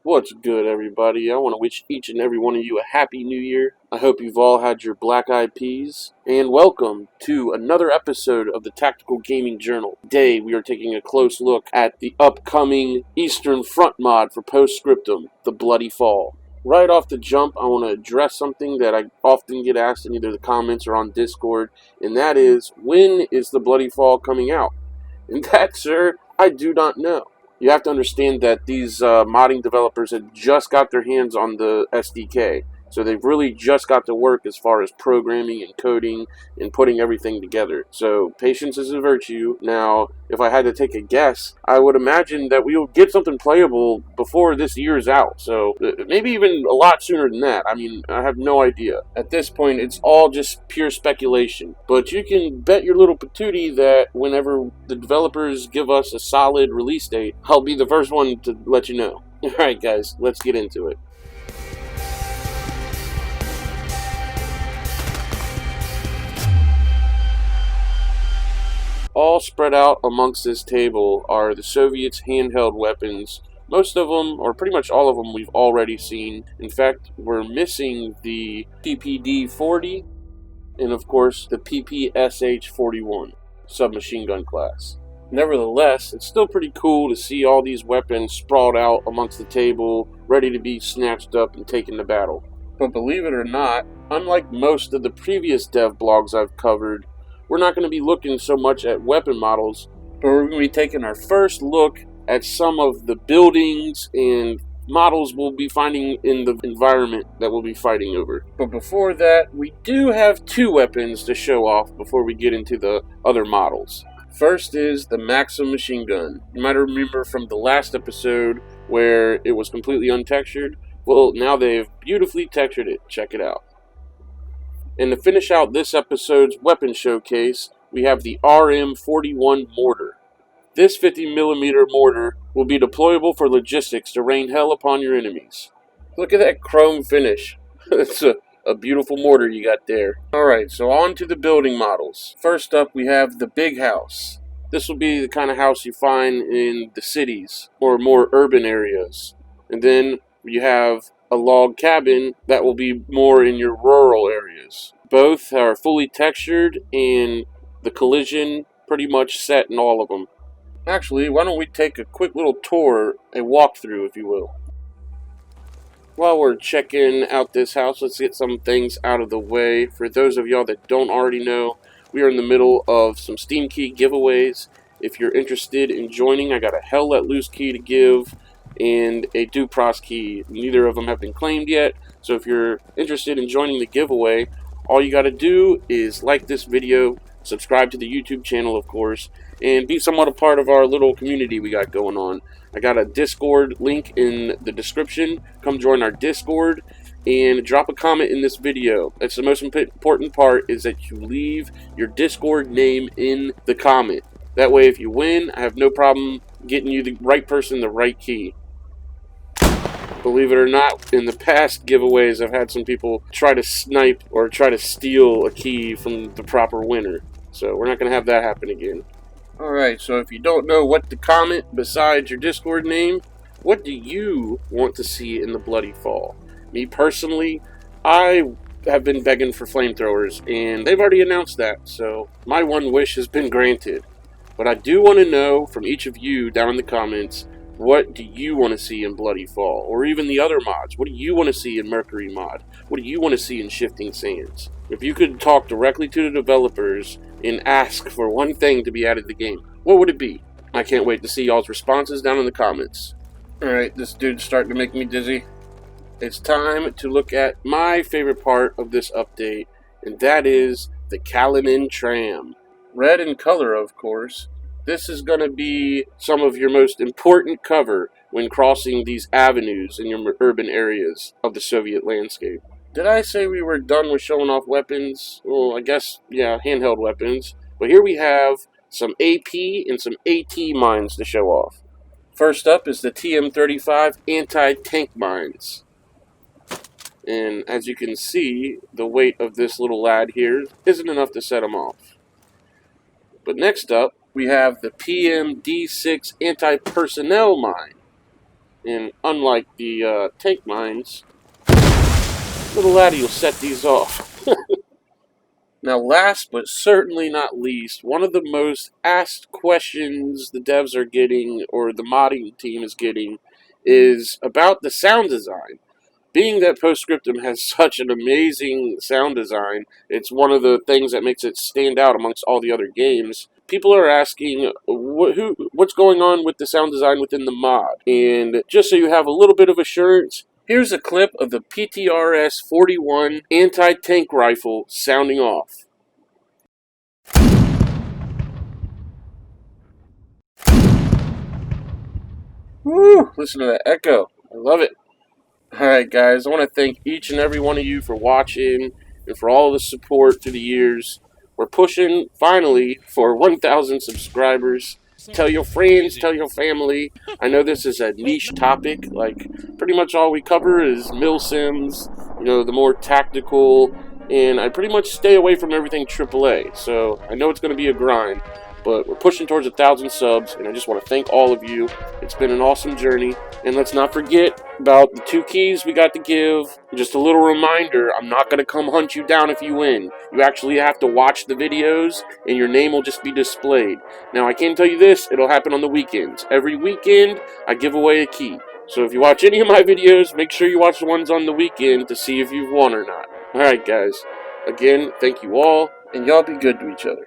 What's good, everybody? I want to wish each and every one of you a happy new year. I hope you've all had your black-eyed peas. And welcome to another episode of the Tactical Gaming Journal. Today, we are taking a close look at the upcoming Eastern Front mod for Post-Scriptum, the Bloody Fall. Right off the jump, I want to address something that I often get asked in either the comments or on Discord, and that is, when is the Bloody Fall coming out? And that, sir, I do not know. You have to understand that these modding developers have just got their hands on the SDK. So they've really just got to work as far as programming and coding and putting everything together. So patience is a virtue. Now, if I had to take a guess, I would imagine that we will get something playable before this year's out. So maybe even a lot sooner than that. I mean, I have no idea. At this point, it's all just pure speculation. But you can bet your little patootie that whenever the developers give us a solid release date, I'll be the first one to let you know. Alright guys, let's get into it. All spread out amongst this table are the Soviets' handheld weapons. Most of them, or pretty much all of them, we've already seen. In fact, we're missing the PPD-40 and, of course, the PPSH-41 submachine gun class. Nevertheless, it's still pretty cool to see all these weapons sprawled out amongst the table, ready to be snatched up and taken to battle. But believe it or not, unlike most of the previous dev blogs I've covered, we're not going to be looking so much at weapon models, but we're going to be taking our first look at some of the buildings and models we'll be finding in the environment that we'll be fighting over. But before that, we do have two weapons to show off before we get into the other models. First is the Maxim machine gun. You might remember from the last episode where it was completely untextured. Well, now they've beautifully textured it. Check it out. And to finish out this episode's weapon showcase, we have the RM41 mortar. This 50mm mortar will be deployable for logistics to rain hell upon your enemies. Look at that chrome finish. It's a beautiful mortar you got there. Alright, so on to the building models. First up, we have the big house. This will be the kind of house you find in the cities or more urban areas. And then you have a log cabin that will be more in your rural areas. Both are fully textured and the collision pretty much set in all of them. Actually, why don't we take a quick little tour, a walkthrough if you will. While we're checking out this house, let's get some things out of the way. For those of y'all that don't already know, we are in the middle of some Steam key giveaways. If you're interested in joining, I got a Hell Let Loose key to give and a Dupros key. Neither of them have been claimed yet, so if you're interested in joining the giveaway, all you gotta do is like this video, subscribe to the YouTube channel of course, and be somewhat a part of our little community we got going on. I got a Discord link in the description. Come join our Discord and drop a comment in this video. That's the most important part, is that you leave your Discord name in the comment. That way if you win, I have no problem getting you the right person the right key. Believe it or not, in the past giveaways, I've had some people try to snipe or try to steal a key from the proper winner. So we're not going to have that happen again. Alright, so if you don't know what to comment besides your Discord name, what do you want to see in the Bloody Fall? Me personally, I have been begging for flamethrowers, and they've already announced that, so my one wish has been granted. But I do want to know from each of you down in the comments, what do you want to see in Bloody Fall? Or even the other mods. What do you want to see in Mercury mod? What do you want to see in Shifting Sands? If you could talk directly to the developers and ask for one thing to be added to the game, what would it be? I can't wait to see y'all's responses down in the comments. Alright, this dude's starting to make me dizzy. It's time to look at my favorite part of this update, and that is the Kalinin tram. Red in color, of course. This is going to be some of your most important cover when crossing these avenues in your urban areas of the Soviet landscape. Did I say we were done with showing off weapons? Well, I guess, yeah, handheld weapons. But here we have some AP and some AT mines to show off. First up is the TM35 anti-tank mines. And as you can see, the weight of this little lad here isn't enough to set him off. But next up, we have the PMD6 anti-personnel mine. and unlike the tank mines, little laddie will set these off. Now, last but certainly not least, one of the most asked questions the devs are getting, or the modding team is getting, is about the sound design. Being that Post-Scriptum has such an amazing sound design, it's one of the things that makes it stand out amongst all the other games. People are asking what's going on with the sound design within the mod. And just so you have a little bit of assurance, here's a clip of the PTRS-41 anti-tank rifle sounding off. Woo! Listen to that echo. I love it. Alright guys, I want to thank each and every one of you for watching and for all the support through the years. We're pushing, finally, for 1,000 subscribers. Tell your friends, tell your family. I know this is a niche topic, like, pretty much all we cover is mil sims, you know, the more tactical, and I pretty much stay away from everything AAA, so I know it's going to be a grind, but we're pushing towards 1,000 subs, and I just want to thank all of you. It's been an awesome journey, and let's not forget about the 2 keys we got to give. Just a little reminder, I'm not going to come hunt you down if you win. You actually have to watch the videos, and your name will just be displayed. Now, I can tell you this, it'll happen on the weekends. Every weekend, I give away a key. So if you watch any of my videos, make sure you watch the ones on the weekend to see if you've won or not. Alright guys, again, thank you all, and y'all be good to each other.